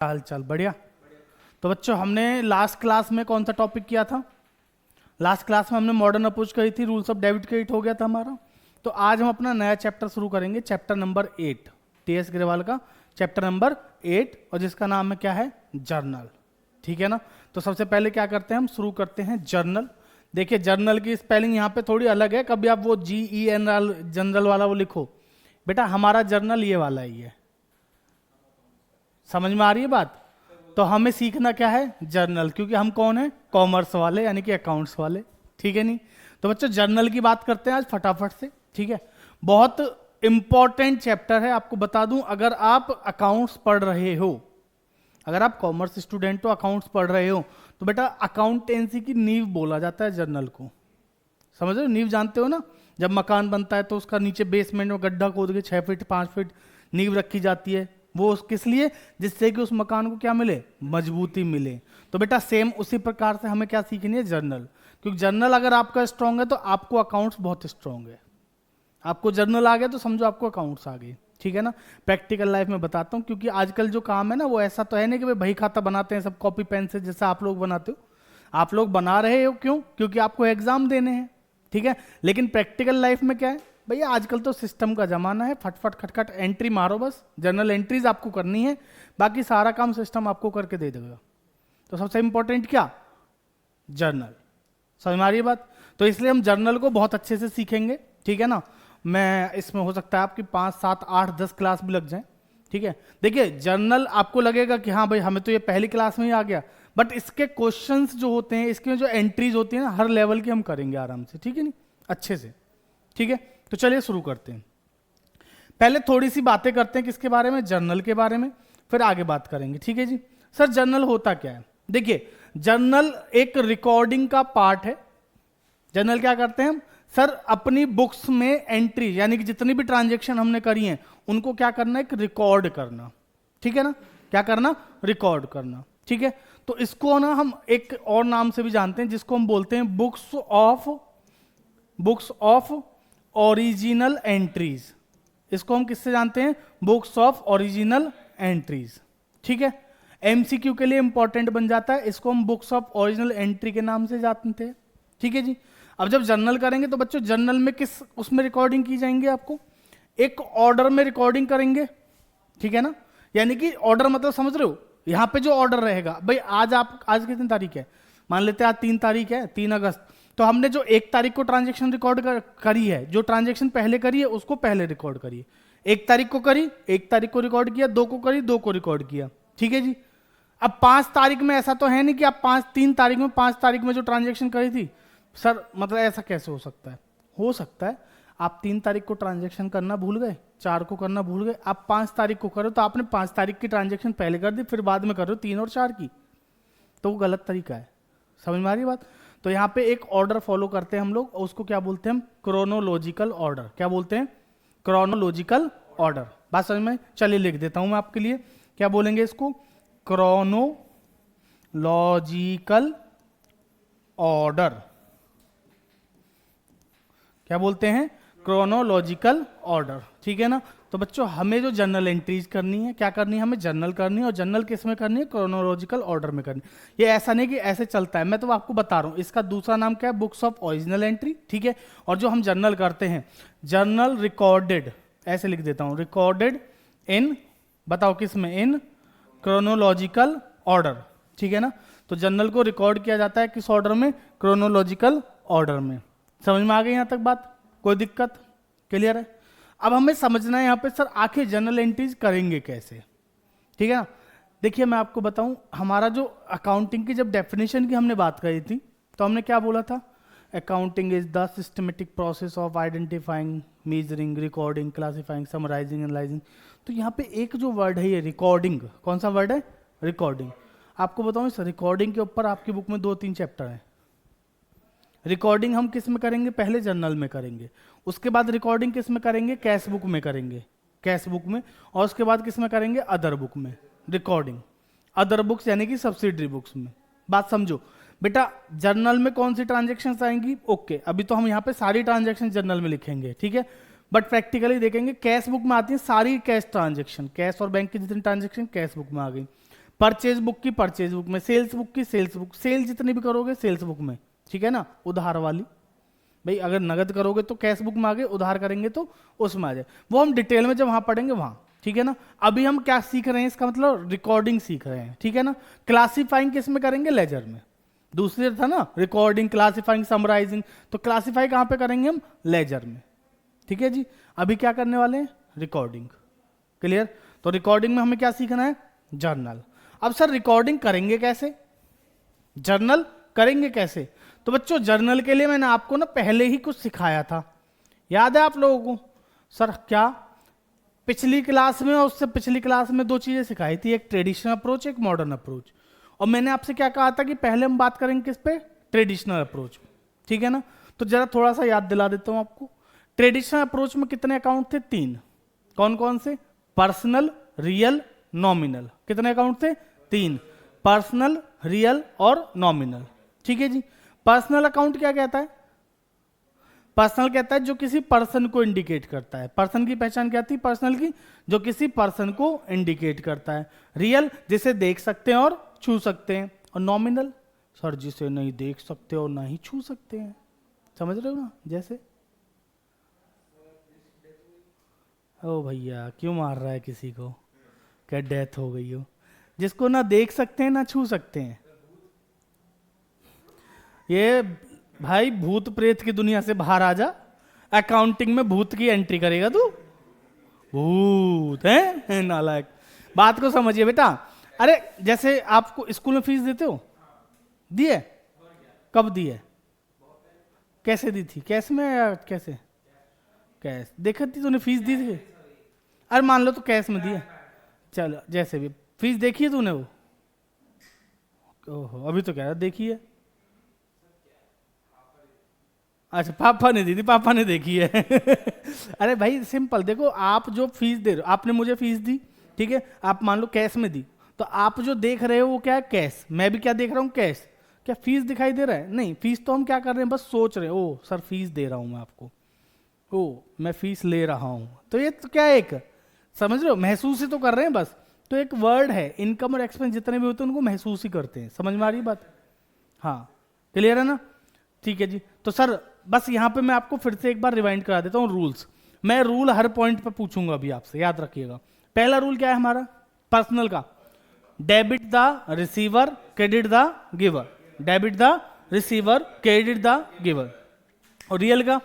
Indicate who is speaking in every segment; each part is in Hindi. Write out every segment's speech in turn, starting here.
Speaker 1: हाल चाल बढ़िया। तो बच्चों हमने लास्ट क्लास में कौन सा टॉपिक किया था? लास्ट क्लास में हमने मॉडर्न अप्रोच करी थी, रूल्स ऑफ डेबिट क्रेडिट हो गया था हमारा। तो आज हम अपना नया चैप्टर शुरू करेंगे, चैप्टर नंबर 8, टीएस ग्रेवाल का चैप्टर नंबर 8, और जिसका नाम है क्या है? जर्नल। ठीक है ना। तो सबसे पहले क्या करते हैं, हम शुरू करते हैं जर्नल। देखिए जर्नल की स्पेलिंग यहाँ पे थोड़ी अलग है, कभी आप वो GENRL जनरल वाला वो लिखो, बेटा हमारा जर्नल ये वाला ही है। समझ में आ रही है बात? तो हमें सीखना क्या है? जर्नल, क्योंकि हम कौन है? कॉमर्स वाले, यानी कि अकाउंट्स वाले। ठीक है नहीं? तो बच्चों जर्नल की बात करते हैं आज फटाफट से। ठीक है, बहुत इंपॉर्टेंट चैप्टर है। आपको बता दूं, अगर आप अकाउंट्स पढ़ रहे हो, अगर आप कॉमर्स स्टूडेंट हो, अकाउंट्स पढ़ रहे हो, तो बेटा अकाउंटेंसी की नींव बोला जाता है जर्नल को। समझ रहे हो? नींव जानते हो ना, जब मकान बनता है तो उसका नीचे बेसमेंट में गड्ढा खोद के 6 फीट 5 फीट नींव रखी जाती है। वो किस लिए? जिससे कि उस मकान को क्या मिले? मजबूती मिले। तो बेटा सेम उसी प्रकार से हमें क्या सीखनी है? जर्नल। क्योंकि जर्नल अगर आपका स्ट्रांग है तो आपको अकाउंट्स बहुत स्ट्रांग है। आपको जर्नल आ गया तो समझो आपको अकाउंट्स आ गए। ठीक है ना। प्रैक्टिकल लाइफ में बताता हूँ, क्योंकि आजकल जो काम है ना वो ऐसा तो है नहीं कि भाई बही खाता बनाते हैं सब कॉपी पेन से, जैसा आप लोग बनाते हो। आप लोग बना रहे हो क्यों? क्योंकि आपको एग्जाम देने हैं। ठीक है, लेकिन प्रैक्टिकल लाइफ में क्या है भैया, आजकल तो सिस्टम का जमाना है, फटफट खटखट एंट्री मारो, बस जर्नल एंट्रीज आपको करनी है, बाकी सारा काम सिस्टम आपको करके दे देगा। तो सबसे इंपॉर्टेंट क्या? जर्नल। समझ में आ रही है बात? तो इसलिए हम जर्नल को बहुत अच्छे से सीखेंगे। ठीक है ना। मैं इसमें हो सकता है आपकी 5, 7, 8, 10 क्लास भी लग जाए। ठीक है, देखिए जर्नल आपको लगेगा कि हाँ भाई हमें तो ये पहली क्लास में ही आ गया, बट इसके क्वेश्चंस जो होते हैं, इसके जो एंट्रीज होती है ना, हर लेवल की हम करेंगे आराम से। ठीक है नहीं, अच्छे से। ठीक है, तो चलिए शुरू करते हैं। पहले थोड़ी सी बातें करते हैं किसके बारे में? जर्नल के बारे में, फिर आगे बात करेंगे। ठीक है जी। सर जर्नल होता क्या है? देखिए जर्नल एक रिकॉर्डिंग का पार्ट है। जर्नल क्या करते हैं हम? सर अपनी बुक्स में एंट्री, यानी कि जितनी भी ट्रांजेक्शन हमने करी हैं उनको क्या करना है? एक रिकॉर्ड करना। ठीक है ना। क्या करना? रिकॉर्ड करना। ठीक है, तो इसको ना हम एक और नाम से भी जानते हैं, जिसको हम बोलते हैं बुक्स ऑफ ओरिजिनल एंट्रीज। इसको हम किससे जानते हैं? Books of original entries. ठीक है, एमसीक्यू के लिए इंपॉर्टेंट बन जाता है, इसको हम बुक्स ऑफ ओरिजिनल एंट्री के नाम से जानते हैं। ठीक है जी। अब जब जर्नल करेंगे तो बच्चों जर्नल में किस उसमें रिकॉर्डिंग की जाएंगे? आपको एक ऑर्डर में रिकॉर्डिंग करेंगे। ठीक है ना, यानी कि ऑर्डर मतलब समझ रहे हो? यहां पे जो ऑर्डर रहेगा भाई, आज कितनी तारीख है? मान लेते हैं आज 3 तारीख है, 3 अगस्त। तो हमने जो 1 तारीख को ट्रांजेक्शन रिकॉर्ड करी है, जो ट्रांजेक्शन पहले करी है उसको पहले रिकॉर्ड करिए। 1 तारीख को करी, 1 तारीख को रिकॉर्ड किया, 2 को करी, 2 को रिकॉर्ड किया। ठीक है जी। अब 5 तारीख में ऐसा तो है नहीं कि आप 3 तारीख में 5 तारीख में जो ट्रांजेक्शन करी थी, सर मतलब ऐसा कैसे हो सकता है? हो सकता है आप 3 तारीख को ट्रांजेक्शन करना भूल गए, 4 को करना भूल गए, आप 5 तारीख को करो, तो आपने 5 तारीख की ट्रांजेक्शन पहले कर दी, फिर बाद में कर रहे हो 3 और 4 की, तो वो गलत तरीका है। समझ में आ रही बात? तो यहाँ पे एक ऑर्डर फॉलो करते हैं हम लोग, और उसको क्या बोलते हैं हम? Chronological order. क्या बोलते हैं? Chronological order. बात समझ में? चलिए लिख देता हूं मैं आपके लिए, क्या बोलेंगे इसको? Chronological order. क्या बोलते हैं? Chronological order. ठीक है ना। तो बच्चों हमें जो जर्नल एंट्रीज करनी है, क्या करनी है? हमें जर्नल करनी है, और जर्नल किस में करनी है? क्रोनोलॉजिकल ऑर्डर में करनी है। ये ऐसा नहीं कि ऐसे चलता है, मैं तो आपको बता रहा हूं, इसका दूसरा नाम क्या है? Books of original entry. ठीक है, और जो हम जर्नल करते हैं, जर्नल रिकॉर्डेड, ऐसे लिख देता हूं, रिकॉर्डेड इन, बताओ किस में? In chronological order. ठीक है ना। तो जर्नल को रिकॉर्ड किया जाता है किस ऑर्डर में? क्रोनोलॉजिकल ऑर्डर में। समझ में आ गई यहां तक बात? कोई दिक्कत? क्लियर है? अब हमें समझना है यहां पे सर आखिर जर्नल एंट्रीज करेंगे कैसे। ठीक है ना। देखिए मैं आपको बताऊं, हमारा जो अकाउंटिंग की जब डेफिनेशन की हमने बात करी थी, तो हमने क्या बोला था? Accounting is the systematic process of identifying, measuring, recording, classifying, summarising, analysing. तो यहाँ पे एक जो वर्ड है ये रिकॉर्डिंग, कौन सा वर्ड है? रिकॉर्डिंग। आपको बताऊं इस रिकॉर्डिंग के ऊपर आपकी बुक में 2-3 चैप्टर हैं। रिकॉर्डिंग हम किस में करेंगे? पहले जर्नल में करेंगे, उसके बाद रिकॉर्डिंग किस में करेंगे? कैश बुक में करेंगे, कैश बुक में, और उसके बाद किस में करेंगे? अदर बुक में रिकॉर्डिंग। अदर बुक्स यानी कि सब्सिडरी बुक्स में। बात समझो बेटा, जर्नल में कौन सी ट्रांजेक्शन आएंगी? ओके, अभी तो हम यहाँ पे सारी ट्रांजेक्शन जर्नल में लिखेंगे। ठीक है, बट प्रैक्टिकली देखेंगे कैश बुक में आती है सारी कैश ट्रांजेक्शन, कैश और बैंक की जितनी ट्रांजेक्शन कैश बुक में आ गई। परचेज बुक की परचेज बुक में, सेल्स बुक की सेल्स बुक, सेल जितनी भी करोगे सेल्स बुक में, ठीक है ना। उधार वाली, भाई अगर नगद करोगे तो कैश बुक में आ गए, उधार करेंगे तो उसमें आ जाए, वो हम डिटेल में जब वहां पढ़ेंगे वहां, ठीक है ना। अभी हम क्या सीख रहे हैं, इसका मतलब रिकॉर्डिंग सीख रहे हैं, ठीक है ना। क्लासीफाइंग किस में करेंगे, लेजर में। दूसरे था ना रिकॉर्डिंग, क्लासीफाइंग, समराइजिंग, तो क्लासीफाई कहां पे करेंगे हम, लेजर में, ठीक है जी। अभी क्या करने वाले हैं, रिकॉर्डिंग, क्लियर। तो रिकॉर्डिंग में हमें क्या सीखना है, जर्नल। अब सर रिकॉर्डिंग करेंगे कैसे, जर्नल करेंगे कैसे। तो बच्चों जर्नल के लिए मैंने आपको ना पहले ही कुछ सिखाया था, याद है आप लोगों को। सर क्या, पिछली क्लास में और उससे पिछली क्लास में दो चीजें सिखाई थी, एक ट्रेडिशनल अप्रोच, एक मॉडर्न अप्रोच। और मैंने आपसे क्या कहा था कि पहले हम बात करेंगे किस पे, ट्रेडिशनल अप्रोच, ठीक है ना। तो जरा थोड़ा सा याद दिला देता हूं आपको। ट्रेडिशनल अप्रोच में कितने अकाउंट थे, 3। कौन कौन से, पर्सनल, रियल, नॉमिनल। कितने अकाउंट थे, 3, पर्सनल, रियल और नॉमिनल, ठीक है जी। पर्सनल अकाउंट क्या कहता है, पर्सनल कहता है जो किसी पर्सन को इंडिकेट करता है। पर्सन की पहचान क्या थी, पर्सनल की, जो किसी पर्सन को इंडिकेट करता है। रियल जिसे देख सकते हैं और छू सकते हैं, और नॉमिनल सर जिसे नहीं देख सकते और ना ही छू सकते हैं, समझ रहे हो ना। जैसे ओ भैया क्यों मार रहा है किसी को, क्या डेथ हो गई हो, जिसको ना देख सकते हैं ना छू सकते हैं। ये भाई भूत प्रेत की दुनिया से बाहर आ जा, अकाउंटिंग में भूत की एंट्री करेगा तू, भूत है नालायक। बात को समझिए बेटा। अरे जैसे आपको स्कूल में फीस देते हो, दी है, कब दी है, कैसे दी थी, कैश में या कैसे, कैश देखा थी तूने, फीस दी थी। अरे मान लो तो कैश में दी है, चलो जैसे भी फीस देखी है तूने वो, ओहो अभी तो कह रहा देखी है। अच्छा पापा ने दी थी, पापा ने देखी है अरे भाई सिंपल देखो, आप जो फीस दे रहे हो, आपने मुझे फीस दी, ठीक है, आप मान लो कैश में दी, तो आप जो देख रहे हो वो क्या है, कैश। मैं भी क्या देख रहा हूँ, कैश। क्या फीस दिखाई दे रहा है, नहीं। फीस तो हम क्या कर रहे हैं, बस सोच रहे हैं, ओ सर फीस दे रहा हूँ मैं आपको, ओ मैं फीस ले रहा हूँ। तो ये तो क्या है, एक समझ रहे हो, महसूस ही तो कर रहे हैं बस। तो एक वर्ड है, इनकम और एक्सपेंस जितने भी होते हैं उनको महसूस ही करते हैं, समझ में आ रही बात, हाँ क्लियर है ना। ठीक है जी। तो सर बस यहाँ पे मैं आपको फिर से एक बार रिवाइंड करा देता हूँ रूल्स। मैं रूल हर पॉइंट पे पूछूंगा अभी आपसे, याद रखिएगा। पहला रूल क्या है हमारा, पर्सनल का, debit the receiver credit the giver, debit the receiver credit the giver. और रियल का,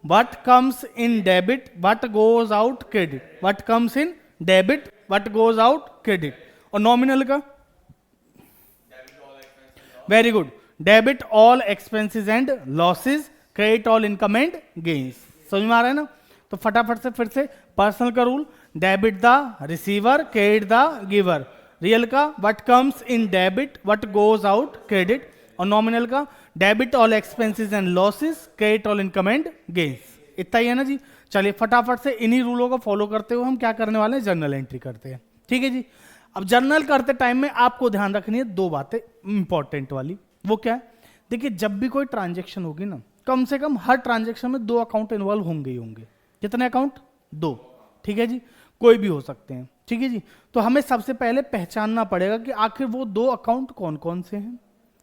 Speaker 1: what comes in debit what goes out credit, what comes in debit what goes out credit. और नॉमिनल का, very good, debit all expenses and losses credit all income and gains. समझ में आ रहा है ना। तो फटाफट से फिर से, पर्सनल का rule, debit the receiver credit the giver. Real का, what comes in debit what goes out credit. और नॉमिनल का, debit all expenses and losses credit all income and gains. इतना ही है ना जी। चलिए फटाफट से इन्हीं रूलों को फॉलो करते हुए हम क्या करने वाले हैं, जर्नल एंट्री करते हैं, ठीक है जी। अब जर्नल करते टाइम में आपको ध्यान रखनी है दो बातें इंपॉर्टेंट वाली। वो क्या है, देखिए जब भी कोई ट्रांजैक्शन होगी ना, कम से कम हर ट्रांजैक्शन में 2 अकाउंट इन्वॉल्व होंगे ही होंगे। कितने अकाउंट, 2, ठीक है जी। कोई भी हो सकते हैं, ठीक है जी। तो हमें सबसे पहले पहचानना पड़ेगा कि आखिर वो 2 अकाउंट कौन कौन से हैं,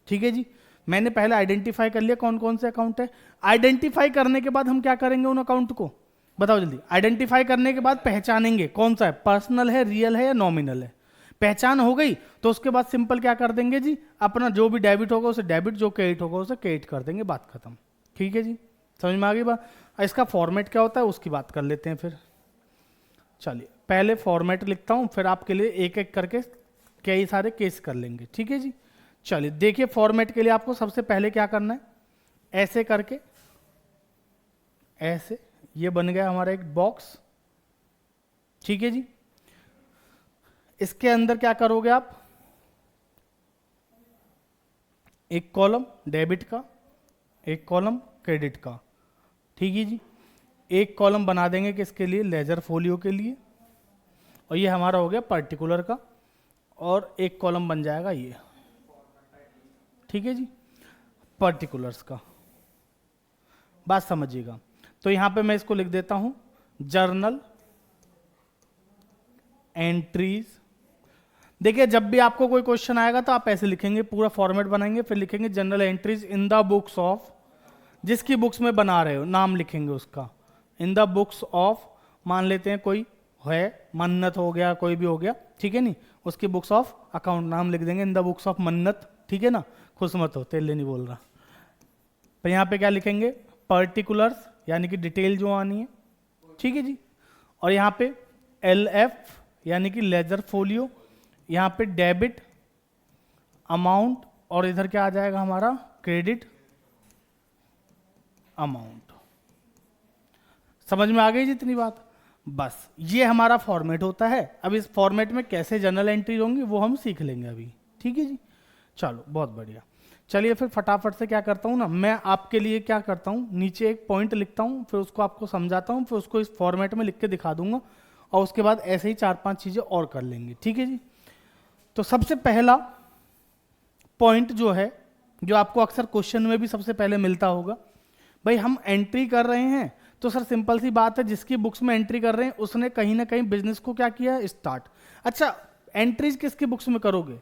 Speaker 1: ठीक है जी। मैंने पहले आइडेंटिफाई कर लिया कौन कौन से अकाउंट है। आइडेंटिफाई करने के बाद हम क्या करेंगे, उन अकाउंट को बताओ जल्दी। आइडेंटिफाई करने के बाद पहचानेंगे कौन सा है, पर्सनल है, रियल है या नॉमिनल है। पहचान हो गई तो उसके बाद सिंपल क्या कर देंगे जी, अपना जो भी डेबिट होगा उसे डेबिट, जो क्रेडिट होगा उसे क्रेडिट कर देंगे, बात खत्म, ठीक है जी। समझ में आ गई बात। इसका फॉर्मेट क्या होता है उसकी बात कर लेते हैं फिर। चलिए पहले फॉर्मेट लिखता हूं, फिर आपके लिए एक एक करके कई सारे केस कर लेंगे, ठीक है जी। चलिए देखिए, फॉर्मेट के लिए आपको सबसे पहले क्या करना है, ऐसे करके, ऐसे, ये बन गया हमारा एक बॉक्स, ठीक है जी। इसके अंदर क्या करोगे आप, एक कॉलम डेबिट का, एक कॉलम क्रेडिट का, ठीक है जी। एक कॉलम बना देंगे किसके लिए, लेजर फोलियो के लिए, और ये हमारा हो गया पर्टिकुलर का, और एक कॉलम बन जाएगा ये, ठीक है जी, पर्टिकुलर्स का। बात समझिएगा। तो यहां पे मैं इसको लिख देता हूं, जर्नल एंट्रीज देखिए जब भी आपको कोई क्वेश्चन आएगा तो आप ऐसे लिखेंगे, पूरा फॉर्मेट बनाएंगे, फिर लिखेंगे general entries in the books of, जिसकी बुक्स में बना रहे हो नाम लिखेंगे उसका, इन द बुक्स ऑफ, मान लेते हैं कोई है, मन्नत हो गया, कोई भी हो गया, ठीक है नहीं, उसकी बुक्स ऑफ अकाउंट नाम लिख देंगे इन द बुक्स ऑफ मन्नत, ठीक है ना, खुश मत हो, तेरे लिए नहीं बोल रहा। तो यहाँ पे क्या लिखेंगे, पर्टिकुलर्स यानी कि डिटेल जो आनी है, ठीक है जी। और यहाँ पे LF यानी कि लेजर फोलियो, यहाँ पे डेबिट अमाउंट, और इधर क्या आ जाएगा हमारा क्रेडिट अमाउंट। समझ में आ गई जितनी बात, बस ये हमारा फॉर्मेट होता है। अब इस फॉर्मेट में कैसे जर्नल एंट्री होंगी वो हम सीख लेंगे अभी, ठीक है जी। चलो बहुत बढ़िया, चलिए फिर फटाफट से क्या करता हूँ ना, मैं आपके लिए क्या करता हूँ, नीचे एक पॉइंट लिखता हूँ, फिर उसको आपको समझाता हूँ, फिर उसको इस फॉर्मेट में लिख के दिखा दूंगा, और उसके बाद ऐसे ही 4-5 चीज़ें और कर लेंगे, ठीक है जी। तो सबसे पहला पॉइंट जो है, जो आपको अक्सर क्वेश्चन में भी सबसे पहले मिलता होगा, भाई हम एंट्री कर रहे हैं, तो सर सिंपल सी बात है, जिसकी बुक्स में एंट्री कर रहे हैं उसने कहीं ना कहीं बिजनेस को क्या किया, स्टार्ट। अच्छा, एंट्रीज किसकी बुक्स में करोगे,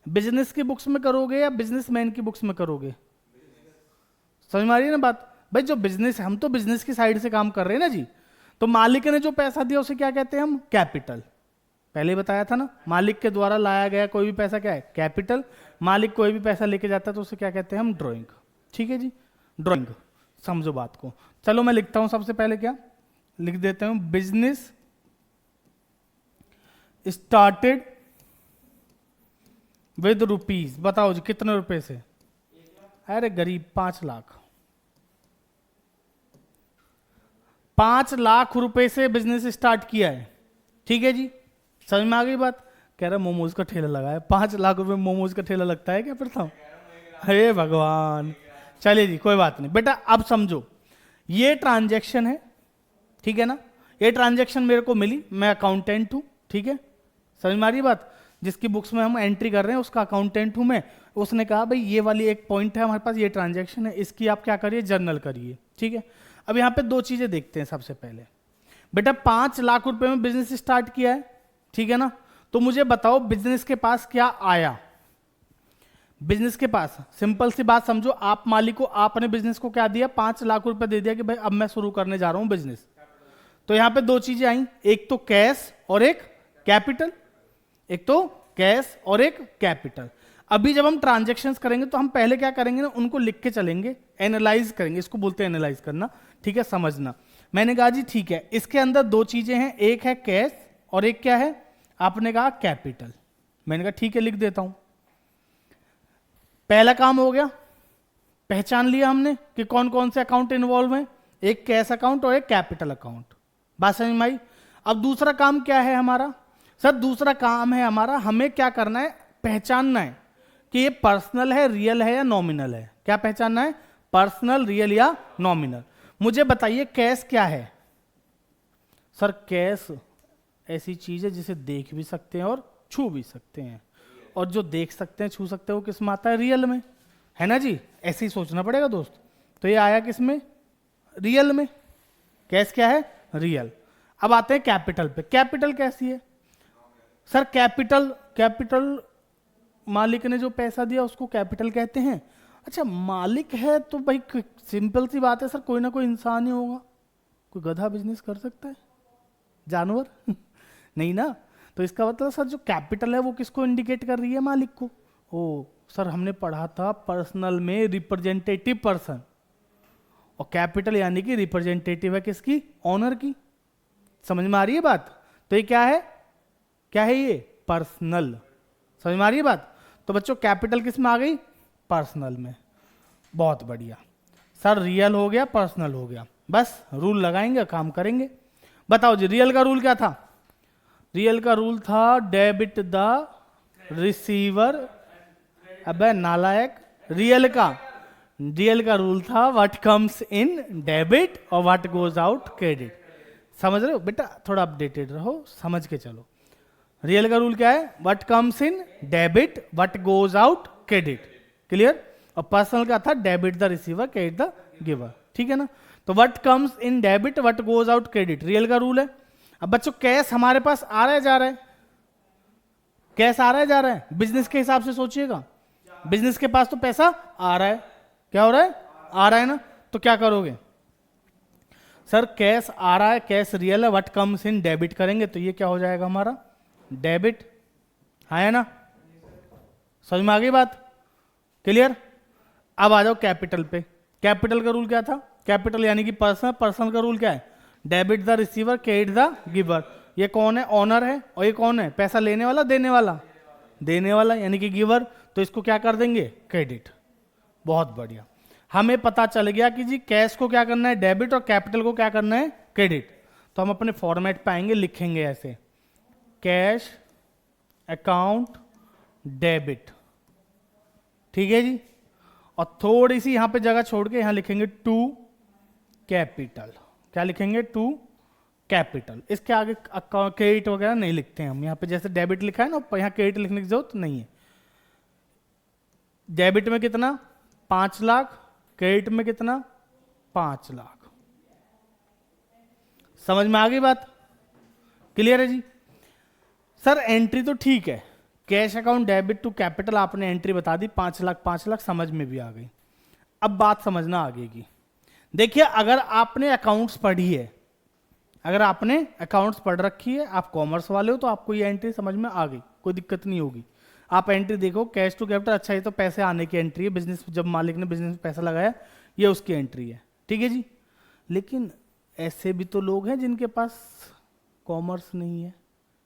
Speaker 1: बिजनेस की बुक्स में करोगे या बिजनेसमैन की बुक्स में करोगे? समझ में आ रही है ना बात? भाई जो बिजनेस, हम तो बिजनेस की साइड से काम कर रहे हैं ना जी, तो मालिक ने जो पैसा दिया उसे क्या कहते हैं हम, कैपिटल। पहले ही बताया था ना, मालिक के द्वारा लाया गया कोई भी पैसा क्या है, कैपिटल। मालिक कोई भी पैसा लेके जाता है तो उसे क्या कहते हैं हम, ड्रॉइंग, ठीक है जी, ड्रॉइंग। समझो बात को। चलो मैं लिखता हूं, सबसे पहले क्या लिख देते हूं, बिजनेस स्टार्टेड विद रुपीज। बताओ जी कितने रुपए से? अरे गरीब, 5 लाख। 5 लाख रुपए से बिजनेस स्टार्ट किया है, ठीक है जी। समझ में आ गई बात? कह रहा मोमोज का ठेला लगा है, 5 लाख रुपए मोमोज का ठेला लगता है क्या प्रथम? हे भगवान। चलिए जी कोई बात नहीं बेटा, अब समझो ये ट्रांजैक्शन है, ठीक है ना, ये ट्रांजैक्शन मेरे को मिली, मैं अकाउंटेंट हूं, ठीक है। समझ में आ रही बात? जिसकी बुक्स में हम एंट्री कर रहे हैं उसका अकाउंटेंट हूं मैं। उसने कहा भाई ये वाली एक पॉइंट है हमारे पास, ये ट्रांजैक्शन है, इसकी आप क्या करिए, जर्नल करिए, ठीक है। अब यहाँ पे 2 चीजें देखते हैं। सबसे पहले बेटा 5 लाख रुपए में बिजनेस स्टार्ट किया है, ठीक है ना, तो मुझे बताओ बिजनेस के पास क्या आया। बिजनेस के पास सिंपल सी बात समझो, आप मालिक को, आपने बिजनेस को क्या दिया, 5 लाख रुपए दे दिया कि भाई अब मैं शुरू करने जा रहा हूं बिजनेस। तो यहां पे 2 चीजें आई, एक तो कैश और एक कैपिटल। एक तो कैश और एक कैपिटल। अभी जब हम ट्रांजैक्शंस करेंगे तो हम पहले क्या करेंगे ना, उनको लिख के चलेंगे, एनालाइज करेंगे, इसको बोलते हैं एनालाइज करना, ठीक है, समझना। मैंने कहा जी ठीक है, इसके अंदर 2 चीजें हैं, एक है कैश और एक क्या है, आपने कहा कैपिटल। मैंने कहा ठीक है लिख देता हूं। पहला काम हो गया, पहचान लिया हमने कि कौन कौन से अकाउंट इन्वॉल्व हैं, एक कैश अकाउंट और एक कैपिटल अकाउंट। बात समझ में आई? अब दूसरा काम क्या है हमारा? सर दूसरा काम है हमारा, हमें क्या करना है, पहचानना है कि ये पर्सनल है, रियल है या नॉमिनल है। क्या पहचानना है? पर्सनल, रियल या नॉमिनल। मुझे बताइए कैश क्या है? सर कैश ऐसी चीज है जिसे देख भी सकते हैं और छू भी सकते हैं, और जो देख सकते हैं छू सकते हैं वो किस में आता है, रियल में, है ना जी। ऐसे ही सोचना पड़ेगा दोस्त। तो ये आया किस में, रियल में। कैश क्या है, रियल। अब आते हैं कैपिटल पे। कैपिटल कैसी है? सर कैपिटल मालिक ने जो पैसा दिया उसको कैपिटल कहते हैं। अच्छा मालिक है तो भाई सिंपल सी बात है सर, कोई ना कोई इंसान ही होगा। कोई गधा बिजनेस कर सकता है, जानवर नहीं ना। तो इसका मतलब सर जो कैपिटल है वो किसको इंडिकेट कर रही है, मालिक को। ओ सर हमने पढ़ा था पर्सनल में रिप्रेजेंटेटिव पर्सन, और कैपिटल यानी कि रिप्रेजेंटेटिव है किसकी, ऑनर की। समझ में आ रही है बात? तो ये क्या है, क्या है ये, पर्सनल। समझ में आ रही है बात? तो बच्चों कैपिटल किस में आ गई, पर्सनल में। बहुत बढ़िया सर, रियल हो गया, पर्सनल हो गया, बस रूल लगाएंगे काम करेंगे। बताओ जी रियल का रूल क्या था? रियल का रूल था डेबिट द रिसीवर। अबे नालायक, रियल का रूल था व्हाट कम्स इन डेबिट और व्हाट गोज आउट क्रेडिट। समझ रहे हो बेटा? थोड़ा अपडेटेड रहो, समझ के चलो। रियल का रूल क्या है, what comes in debit what goes out credit. Clear? और पर्सनल का था debit the receiver credit the giver, ठीक है ना। तो what comes in debit what goes out credit real का रूल है। अब बच्चों कैश हमारे पास आ रहा है जा रहा है, कैश आ रहा है जा रहा है? बिजनेस के हिसाब से सोचिएगा, बिजनेस के पास तो पैसा आ रहा है, क्या हो रहा है? आ रहा है ना। तो क्या करोगे सर, कैश आ रहा है, कैश रियल है, व्हाट कम्स इन डेबिट करेंगे तो ये क्या हो जाएगा हमारा? डेबिट, है ना? समझ में आ गई बात? क्लियर? अब आ जाओ कैपिटल पे। कैपिटल का रूल क्या था? कैपिटल यानी कि पर्सन, पर्सन का रूल क्या है? Debit the receiver, credit the giver. ये कौन है? ऑनर है। और ये कौन है? पैसा लेने वाला, देने वाला? देने वाला यानी कि गिवर। तो इसको क्या कर देंगे? क्रेडिट। बहुत बढ़िया, हमें पता चल गया कि जी कैश को क्या करना है? डेबिट, और कैपिटल को क्या करना है? क्रेडिट। तो हम अपने फॉर्मेट पे आएंगे, लिखेंगे ऐसे, कैश अकाउंट डेबिट, ठीक है जी। और थोड़ी सी यहां पे जगह छोड़ के यहां लिखेंगे टू कैपिटल। क्या लिखेंगे? To capital. इसके आगे क्रेडिट वगैरह नहीं लिखते हैं हम। यहां पे जैसे डेबिट लिखा है ना, यहां क्रेडिट लिखने की जरूरत नहीं है। डेबिट में कितना? 5 लाख, क्रेडिट में कितना? 5 लाख। समझ में आ गई बात? क्लियर है जी? सर एंट्री तो ठीक है, cash account debit to capital आपने एंट्री बता दी, 5 लाख 5 लाख, समझ में भी आ गई। अब बात समझना आगे की। देखिए अगर आपने अकाउंट्स पढ़ी है, अगर आपने अकाउंट्स पढ़ रखी है, आप कॉमर्स वाले हो, तो आपको ये एंट्री समझ में आ गई, कोई दिक्कत नहीं होगी। आप एंट्री देखो, कैश टू कैपिटल, अच्छा ये तो पैसे आने की एंट्री है, बिजनेस जब मालिक ने बिजनेस में पैसा लगाया ये उसकी एंट्री है, ठीक है जी। लेकिन ऐसे भी तो लोग हैं जिनके पास कॉमर्स नहीं है,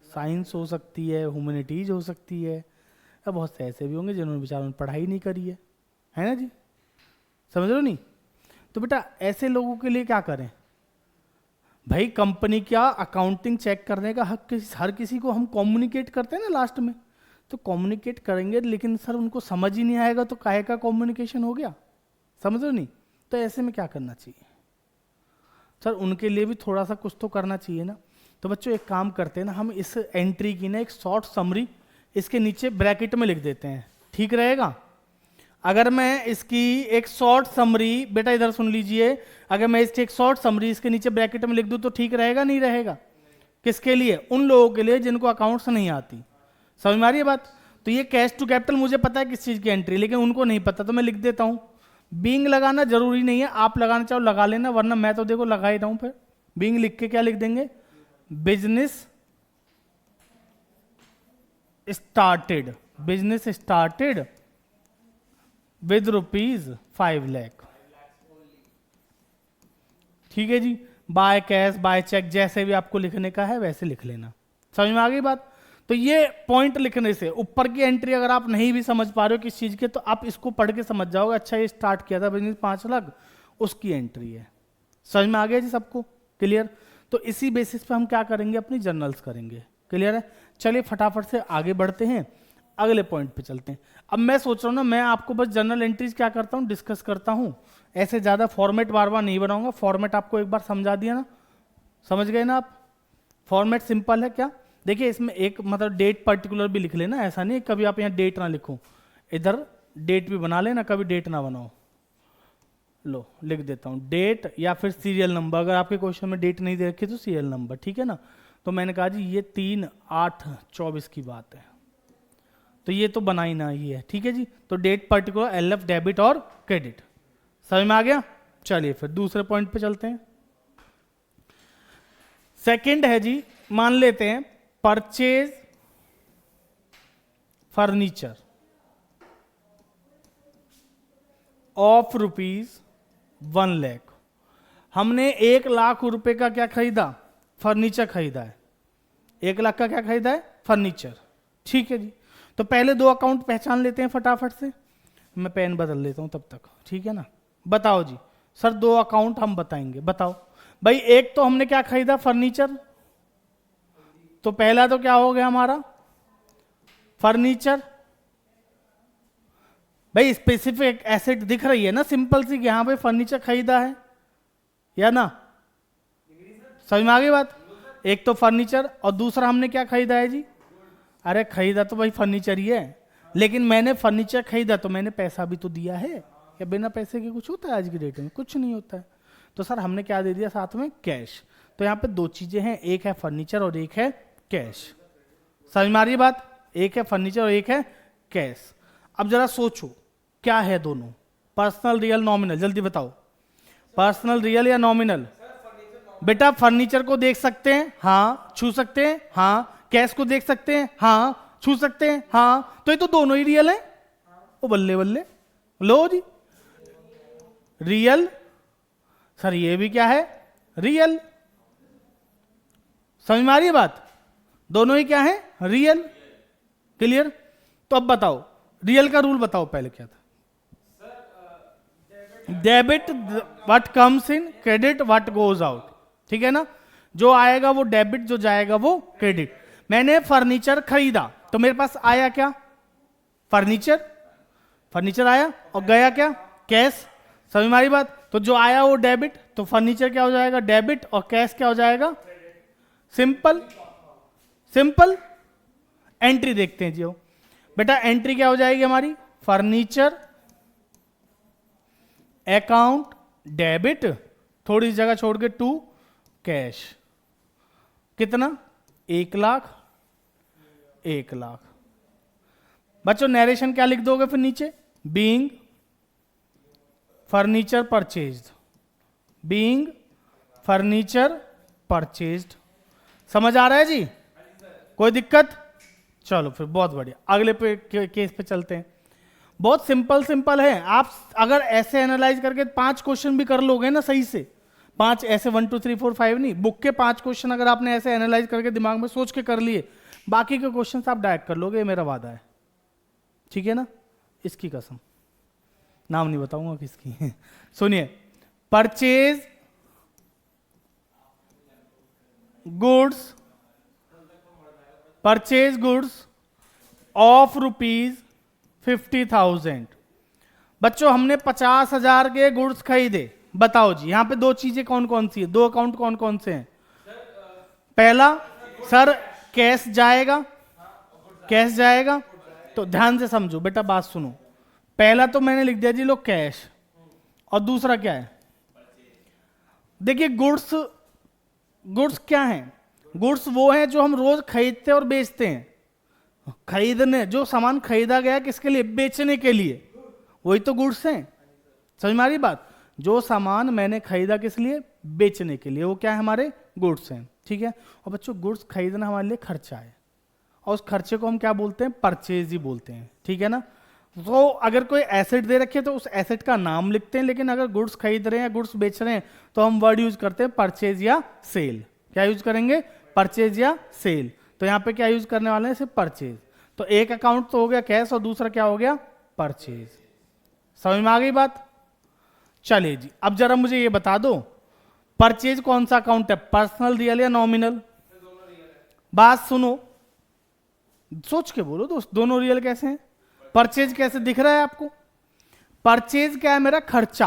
Speaker 1: साइंस हो सकती है, ह्यूमैनिटीज हो सकती है, अब बहुत से ऐसे भी होंगे जिन्होंने बेचारों ने पढ़ाई नहीं करी है ना जी? समझ रहे हो नहीं? तो बेटा ऐसे लोगों के लिए क्या करें भाई? कंपनी क्या अकाउंटिंग चेक करने का हक हर किसी को हम कम्युनिकेट करते हैं ना लास्ट में, तो कम्युनिकेट करेंगे, लेकिन सर उनको समझ ही नहीं आएगा तो काहे का कम्युनिकेशन हो गया? समझ रहे हो नहीं? तो ऐसे में क्या करना चाहिए सर? उनके लिए भी थोड़ा सा कुछ तो करना चाहिए ना। तो बच्चों एक काम करते हैं ना, हम इस एंट्री की ना एक शॉर्ट समरी इसके नीचे ब्रैकेट में लिख देते हैं, ठीक रहेगा? अगर मैं इसकी एक शॉर्ट समरी, बेटा इधर सुन लीजिए, अगर मैं इसकी एक शॉर्ट समरी इसके नीचे ब्रैकेट में लिख दूं तो ठीक रहेगा नहीं रहेगा? किसके लिए? उन लोगों के लिए जिनको अकाउंट्स नहीं आती। समझ में आ रही है बात? तो ये कैश टू कैपिटल मुझे पता है किस चीज की एंट्री, लेकिन उनको नहीं पता, तो मैं लिख देता हूं। बीइंग लगाना जरूरी नहीं है, आप लगाना चाहो लगा लेना, वरना मैं तो देखो लगा ही रहा हूं। फिर बीइंग लिख के क्या लिख देंगे? Business started, business started with ₹5 lakh, ठीक है जी। बाय कैश, बाय चेक, जैसे भी आपको लिखने का है वैसे लिख लेना। समझ में आ गई बात? तो ये पॉइंट लिखने से ऊपर की एंट्री अगर आप नहीं भी समझ पा रहे हो किस चीज के, तो आप इसको पढ़ के समझ जाओगे, अच्छा ये स्टार्ट किया था बिजनेस 5 लाख, उसकी एंट्री है। समझ में आ गया जी सबको? क्लियर? तो इसी बेसिस पे हम क्या करेंगे? अपनी जर्नल्स करेंगे। क्लियर है? चलिए फटाफट से आगे बढ़ते हैं, अगले पॉइंट पे चलते हैं। अब मैं सोच रहा हूँ ना, मैं आपको बस जर्नल एंट्रीज क्या करता हूँ, डिस्कस करता हूँ, ऐसे ज्यादा फॉर्मेट बार बार नहीं बनाऊंगा। फॉर्मेट आपको एक बार समझा दिया ना, समझ गए ना आप? फॉर्मेट सिंपल है क्या? देखिए इसमें एक मतलब डेट पर्टिकुलर भी लिख लेना, ऐसा नहीं कभी आप यहाँ डेट ना लिखो, इधर डेट भी बना लेना, कभी डेट ना बनाओ। लो लिख देता हूँ डेट, या फिर सीरियल नंबर, अगर आपके क्वेश्चन में डेट नहीं दे रखी तो सीरियल नंबर, ठीक है ना? तो मैंने कहा जी ये 3/8/24 की बात है, तो ये तो बना ही ना ही है, ठीक है जी। तो डेट पर्टिकुलर, एलएफ डेबिट और क्रेडिट। समझ में आ गया? चलिए फिर दूसरे पॉइंट पे चलते हैं। सेकंड है जी, मान लेते हैं परचेज फर्नीचर ऑफ ₹1 लाख। हमने 1 लाख रुपए का क्या खरीदा? फर्नीचर खरीदा है। 1 लाख का क्या खरीदा है? फर्नीचर, ठीक है जी। तो पहले 2 अकाउंट पहचान लेते हैं फटाफट से, मैं पेन बदल लेता हूं तब तक, ठीक है ना? बताओ जी सर, 2 अकाउंट हम बताएंगे, बताओ भाई। एक तो हमने क्या खरीदा? फर्नीचर, तो पहला तो क्या हो गया हमारा? फर्नीचर। भाई स्पेसिफिक एसेट दिख रही है ना सिंपल सी, यहां पे फर्नीचर खरीदा है या ना? समझ में आ गई बात? एक तो फर्नीचर, और दूसरा हमने क्या खरीदा है जी? अरे खरीदा तो भाई फर्नीचर ही है, लेकिन मैंने फर्नीचर खरीदा तो मैंने पैसा भी तो दिया है, या बिना पैसे के कुछ होता है आज की डेट में? कुछ नहीं होता है। तो सर हमने क्या दे दिया साथ में? कैश। तो यहाँ पे 2 चीजें हैं, एक है फर्नीचर और एक है कैश। समझ में आ रही है बात? एक है फर्नीचर और एक है कैश। अब जरा सोचो क्या है दोनों, पर्सनल रियल नॉमिनल, जल्दी बताओ, पर्सनल रियल या नॉमिनल? बेटा फर्नीचर को देख सकते हैं, हाँ छू सकते हैं, हाँ कैश को देख सकते हैं, हाँ छू सकते हैं, हाँ, तो ये तो दोनों ही रियल हैं। ओ बल्ले बल्ले, लो जी रियल। सर ये भी क्या है, रियल। समझ में आ रही है बात, दोनों ही क्या है, रियल। क्लियर? तो अब बताओ रियल का रूल बताओ पहले क्या था। Debit what comes in, credit what goes out, ठीक है ना? जो आएगा वो डेबिट, जो जाएगा वो क्रेडिट। मैंने फर्नीचर खरीदा तो मेरे पास आया क्या, फर्नीचर, फर्नीचर आया, और गया क्या, कैश। समझ में आ रही बात? तो जो आया वो डेबिट, तो फर्नीचर क्या हो जाएगा, डेबिट, और कैश क्या हो जाएगा, सिंपल। सिंपल। एंट्री देखते हैं जी। बेटा एंट्री क्या हो जाएगी हमारी, फर्नीचर अकाउंट डेबिट, थोड़ी जगह छोड़ के टू कैश, कितना, 1,00,000, 1,00,000। बच्चों नरेशन क्या लिख दोगे फिर नीचे, being furniture purchased, being furniture purchased. समझ आ रहा है जी, कोई दिक्कत? चलो फिर बहुत बढ़िया, अगले पे केस पे चलते हैं। बहुत सिंपल सिंपल है, आप अगर ऐसे एनालाइज करके 5 क्वेश्चन भी कर लोगे ना सही से, 5 ऐसे 1 2 3 4 5 नहीं, बुक के 5 क्वेश्चन अगर आपने ऐसे एनालाइज करके दिमाग में सोच के कर लिए, बाकी के क्वेश्चन आप डायरेक्ट कर लोगे, मेरा वादा है, ठीक है ना? इसकी कसम, नाम नहीं बताऊंगा किसकी। सुनिए, purchase goods, purchase goods of ₹50,000। बच्चों हमने 50,000 के गुड्स खरीदे, बताओ जी यहां पे दो चीजें कौन कौन सी है, दो अकाउंट कौन कौन से हैं? पहला सर कैश जाएगा, कैश जाएगा, तो ध्यान से समझो बेटा, बात सुनो। पहला तो मैंने लिख दिया जी लो कैश, और दूसरा क्या है, देखिए गुड्स, गुड्स क्या है, गुड्स वो है जो हम रोज खरीदते और बेचते हैं। खरीदने, जो सामान खरीदा गया किसके लिए, बेचने के लिए, वही तो गुड्स हैं। समझ में आ रही बात? जो सामान मैंने खरीदा किस लिए, बेचने के लिए, वो क्या है, हमारे गुड्स हैं, ठीक है? और बच्चों गुड्स खरीदना हमारे लिए खर्चा है, और उस खर्चे को हम क्या बोलते हैं, परचेज ही बोलते हैं, ठीक है ना? तो अगर कोई एसेट दे रखे तो उस एसेट का नाम लिखते हैं, लेकिन अगर गुड्स खरीद रहे हैं, गुड्स बेच रहे हैं, तो हम वर्ड यूज करते हैं परचेज या सेल। क्या यूज करेंगे, परचेज या सेल। तो यहां पे क्या यूज करने वाले हैं, सिर्फ परचेज। तो एक अकाउंट तो हो गया कैश, और दूसरा क्या हो गया, परचेज। समझ में आ गई बात? चलिए जी, अब जरा मुझे ये बता दो, परचेज कौन सा अकाउंट है, पर्सनल रियल या नॉमिनल? बात सुनो, सोच के बोलो दोस्त, दोनों रियल कैसे हैं? परचेज कैसे दिख रहा है आपको? परचेज क्या है, मेरा खर्चा,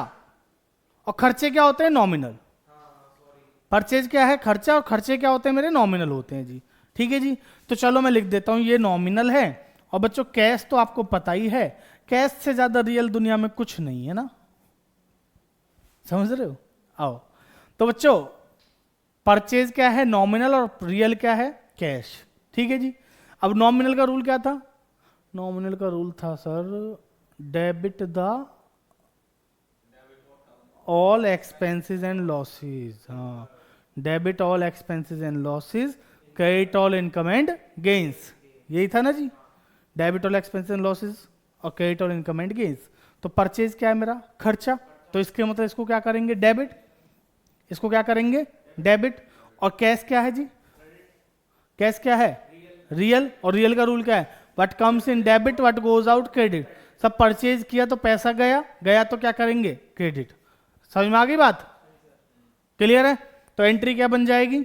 Speaker 1: और खर्चे क्या होते हैं, नॉमिनल। परचेज क्या है, खर्चा, और खर्चे क्या होते हैं, मेरे नॉमिनल होते हैं जी, ठीक है जी। तो चलो मैं लिख देता हूं ये नॉमिनल है। और बच्चों कैश तो आपको पता ही है, कैश से ज्यादा रियल दुनिया में कुछ नहीं है ना, समझ रहे हो? आओ, तो बच्चों परचेज क्या है, नॉमिनल, और रियल क्या है, कैश, ठीक है जी। अब नॉमिनल का रूल क्या था, नॉमिनल का रूल था sir, debit the all expenses and losses. हाँ, debit all expenses and losses, credit all income and gains, यही था ना जी, debit all expenses and losses और credit all income and gains. तो परचेज क्या है, मेरा खर्चा, तो इसके मतलब इसको क्या करेंगे, डेबिट, इसको क्या करेंगे, डेबिट। और कैश क्या है जी, कैश क्या है, रियल, और रियल का रूल क्या है, what comes in debit what goes out credit. सब परचेज किया तो पैसा गया, गया तो क्या करेंगे, क्रेडिट। समझ में आ गई बात, क्लियर है? तो एंट्री क्या बन जाएगी,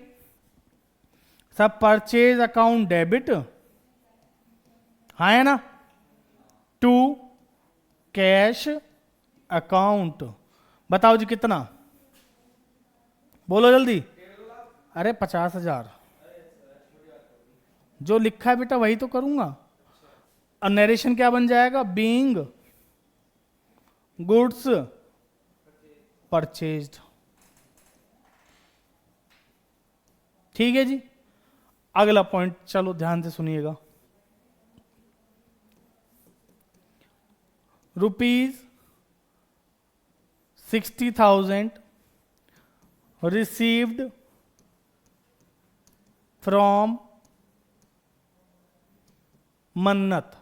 Speaker 1: सब परचेज अकाउंट डेबिट, हाँ है ना, टू कैश अकाउंट। बताओ जी कितना, बोलो जल्दी। अरे 50,000 जो लिखा है बेटा वही तो करूंगा। और नरेशन क्या बन जाएगा, बीइंग गुड्स परचेज्ड, ठीक है जी। अगला पॉइंट चलो ध्यान से सुनिएगा, ₹60,000 रिसीव्ड फ्रॉम मन्नत।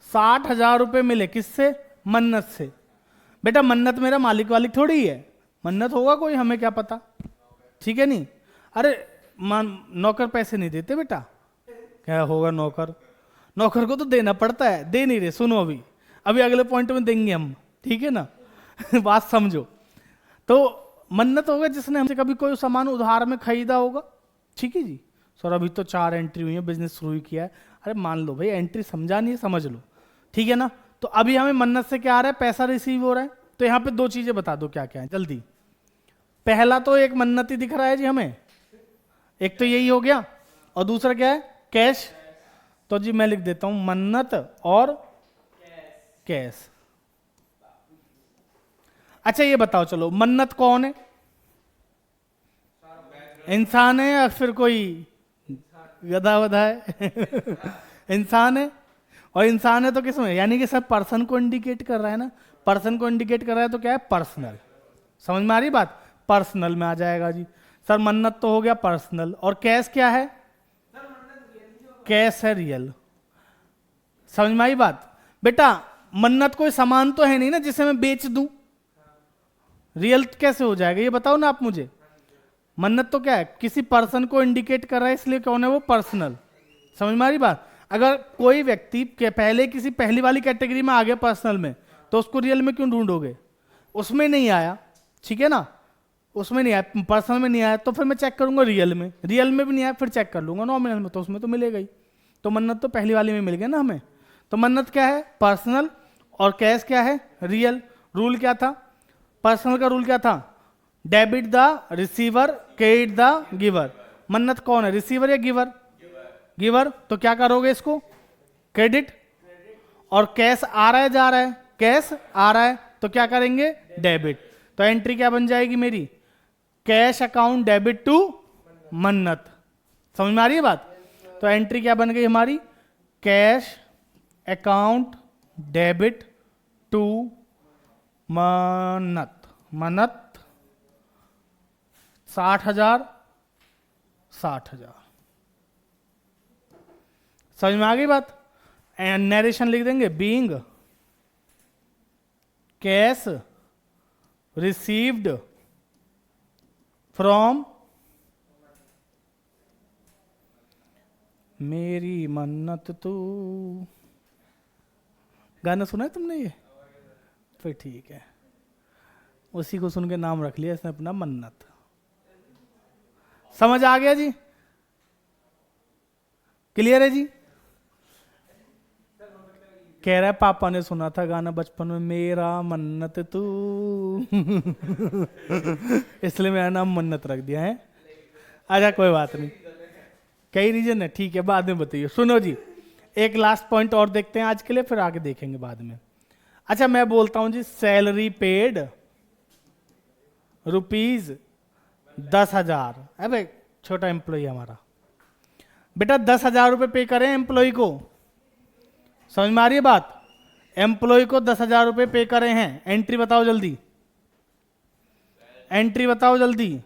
Speaker 1: 60,000 रुपए मिले किससे? मन्नत से। बेटा मन्नत मेरा मालिक वालिक थोड़ी है, मन्नत होगा कोई, हमें क्या पता, ठीक है नहीं। अरे नौकर पैसे नहीं देते बेटा, क्या होगा नौकर, नौकर को तो देना पड़ता है, दे नहीं रहे, सुनो अभी अभी अगले पॉइंट में देंगे हम, ठीक है ना। बात समझो। तो मन्नत होगा जिसने हमसे कभी कोई सामान उधार में खरीदा होगा, ठीक है जी। सर अभी तो 4 एंट्री हुई है, बिजनेस शुरू ही किया है। अरे मान लो भाई, एंट्री समझा नहीं है, समझ लो, ठीक है ना। तो अभी हमें मन्नत से क्या आ रहा है? पैसा रिसीव हो रहा है। तो यहाँ पे 2 चीजें बता दो क्या क्या है जल्दी। पहला तो एक मन्नत ही दिख रहा है जी हमें, एक तो यही हो गया, और दूसरा क्या है? कैश। तो जी मैं लिख देता हूं मन्नत और कैश। अच्छा ये बताओ चलो, मन्नत कौन है? इंसान है या फिर कोई गधा वधा है? इंसान है। और इंसान है तो किसमें, यानी कि सब पर्सन को इंडिकेट कर रहा है ना। पर्सन को इंडिकेट कर रहा है तो क्या है? पर्सनल। समझ में आ रही बात? पर्सनल में आ जाएगा जी। सर मन्नत तो हो गया पर्सनल, और कैश क्या है? कैश है रियल। समझ में आई बात? बेटा मन्नत कोई सामान तो है नहीं ना जिसे मैं बेच दूं, रियल कैसे हो जाएगा ये बताओ ना आप मुझे। मन्नत तो क्या है? किसी पर्सन को इंडिकेट कर रहा है, इसलिए कौन है वो? पर्सनल। समझ में आ रही बात? अगर कोई व्यक्ति के पहले किसी पहली वाली कैटेगरी में आ गया पर्सनल में, तो उसको रियल में क्यों ढूंढोगे? उसमें नहीं आया, ठीक है ना, उसमें नहीं आया, पर्सनल में नहीं आया, तो फिर मैं चेक करूंगा रियल में, रियल में भी नहीं आया फिर चेक कर लूंगा नॉमिनल में, तो उसमें तो मिलेगा ही। तो मन्नत तो पहली वाली में मिल गया ना हमें। तो मन्नत क्या है? पर्सनल, और कैश क्या है? रियल। रूल क्या था? पर्सनल का रूल क्या था? Debit the receiver, credit the giver. मन्नत कौन है? रिसीवर या गिवर? गिवर। तो क्या करोगे इसको? क्रेडिट। और कैश आ रहा है जा रहा है? कैश आ रहा है, तो क्या करेंगे? डेबिट। तो एंट्री क्या बन जाएगी मेरी? कैश अकाउंट डेबिट टू मन्नत। समझ में आ रही है बात? तो एंट्री क्या बन गई हमारी? कैश अकाउंट डेबिट टू मन्नत। मन्नत 60,000, 60,000। समझ में आ गई बात? नरेशन लिख देंगे, बीइंग कैश रिसीव्ड फ्रॉम मेरी मन्नत तू। गाना सुना है तुमने ये? फिर ठीक है, उसी को सुन के नाम रख लिया इसने अपना, मन्नत। समझ आ गया जी? क्लियर है जी? कह रहा है पापा ने सुना था गाना बचपन में, मेरा मन्नत तू। इसलिए मेरा नाम मन्नत रख दिया है। अच्छा कोई बात नहीं, कई रीजन है, ठीक है बाद में बताइए। सुनो जी, एक लास्ट पॉइंट और देखते हैं आज के लिए, फिर आगे देखेंगे बाद में। अच्छा मैं बोलता हूं जी, सैलरी पेड ₹10,000। अबे छोटा एम्प्लॉय हमारा, बेटा 10,000 रुपये पे करें एम्प्लॉय को। समझ में आ रही है बात? एम्प्लॉय को 10,000 रुपये पे करे हैं। एंट्री बताओ जल्दी, एंट्री बताओ जल्दी।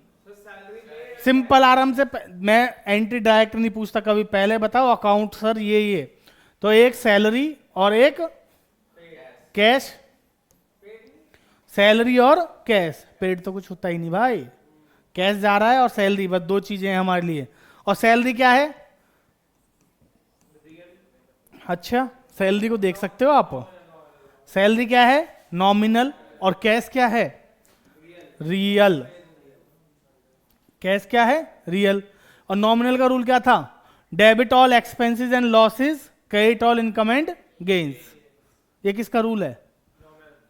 Speaker 1: सिंपल आराम से, मैं एंट्री डायरेक्ट नहीं पूछता कभी, पहले बताओ अकाउंट सर ये। तो एक सैलरी और एक कैश। सैलरी और कैश। पेड तो कुछ होता ही नहीं भाई, कैश जा रहा है और सैलरी, बस 2 चीजें हैं हमारे लिए। और सैलरी क्या है? अच्छा सैलरी को देख सकते हो आप, सैलरी क्या है? नॉमिनल। और कैश क्या है? रियल। कैश क्या है? रियल। और नॉमिनल का रूल क्या था? Debit all expenses and losses, credit all income and gains. ये किसका रूल है?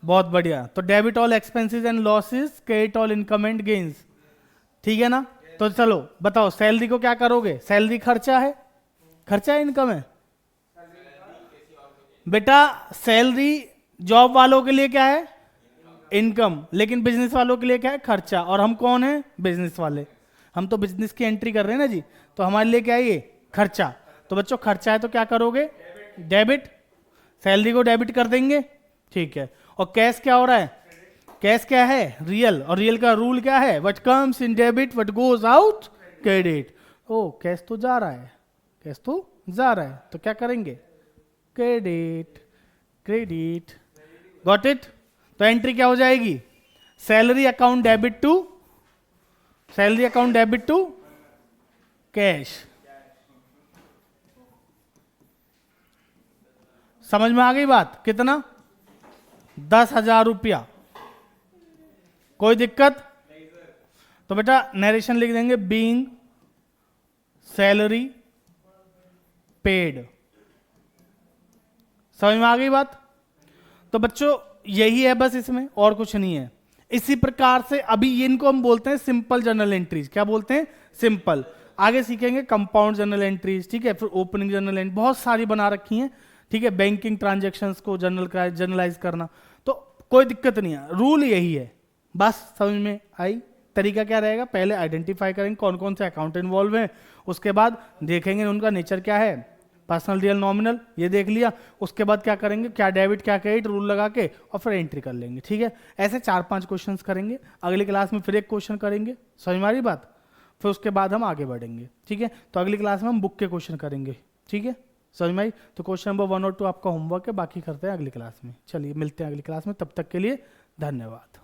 Speaker 1: बहुत बढ़िया। तो debit all expenses and losses, credit all income and gains, ठीक है ना। तो चलो बताओ सैलरी को क्या करोगे? सैलरी खर्चा है, खर्चा है इनकम है? बेटा सैलरी जॉब वालों के लिए क्या है? इनकम। लेकिन बिजनेस वालों के लिए क्या है? खर्चा। और हम कौन है? बिजनेस वाले। हम तो बिजनेस की एंट्री कर रहे हैं ना जी, तो हमारे लिए क्या है ये? खर्चा। तो बच्चों खर्चा है तो क्या करोगे? डेबिट। सैलरी को डेबिट कर देंगे, ठीक है। और कैश क्या हो रहा है? कैश क्या है? रियल। और रियल का रूल क्या है? What comes in debit what goes out credit. ओ कैश तो जा रहा है, कैश तो जा रहा है, तो क्या करेंगे? Credit, credit. Got it? तो एंट्री क्या हो जाएगी? Salary account debit to, salary account debit to cash. समझ में आ गई बात? कितना? 10,000 रुपया। कोई दिक्कत? तो बेटा नरेशन लिख देंगे, बीइंग सैलरी पेड। समझ में आ गई बात? तो बच्चों यही है बस, इसमें और कुछ नहीं है। इसी प्रकार से अभी इनको हम बोलते हैं सिंपल जर्नल एंट्रीज। क्या बोलते हैं? सिंपल। आगे सीखेंगे कंपाउंड जर्नल एंट्रीज, ठीक है, फिर ओपनिंग जर्नल एंट्री, बहुत सारी बना रखी हैं, ठीक है, बैंकिंग ट्रांजैक्शंस को जर्नलाइज करना। तो कोई दिक्कत नहीं है, रूल यही है बस। समझ में आई? तरीका क्या रहेगा? पहले आइडेंटिफाई करेंगे कौन कौन से अकाउंट इन्वॉल्व हैं, उसके बाद देखेंगे उनका नेचर क्या है, पर्सनल, रियल, नॉमिनल, ये देख लिया। उसके बाद क्या करेंगे, क्या डेबिट क्या क्रेडिट, रूल लगा के और फिर एंट्री कर लेंगे, ठीक है। ऐसे 4-5 क्वेश्चंस करेंगे। अगली क्लास में फिर एक क्वेश्चन करेंगे। समझ में आ रही बात? फिर उसके बाद हम आगे बढ़ेंगे, ठीक है। तो अगली क्लास में हम बुक के क्वेश्चन करेंगे, ठीक है। समझ में आई? तो क्वेश्चन नंबर 1 और 2 आपका होमवर्क है, बाकी करते हैं अगली क्लास में। चलिए मिलते हैं अगली क्लास में, तब तक के लिए धन्यवाद।